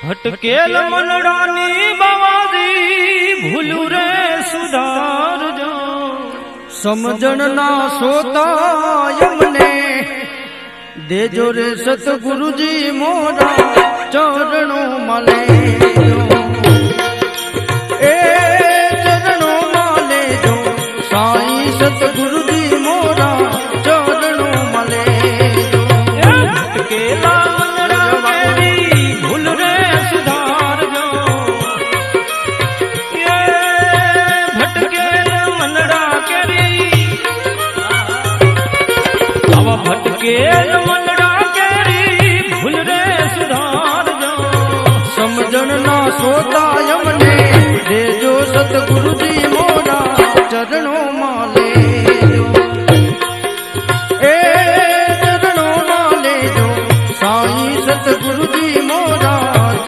ભટકેલ મનડાની બાવાજી ભૂલું રે સુધારજો સમજણ ના સોતા એમને દેજો રે સતગુરુજી મોરા ચરણો મળે એ ચરણો મળે જો સાઈ સતગુરુજી મોરા ચરણો મળે ભટકેલા ભટકેલ મંડળા કેરી ભૂલ રે સુધારજો સમજણ ના સોતા અમને દેજો સતગુરુ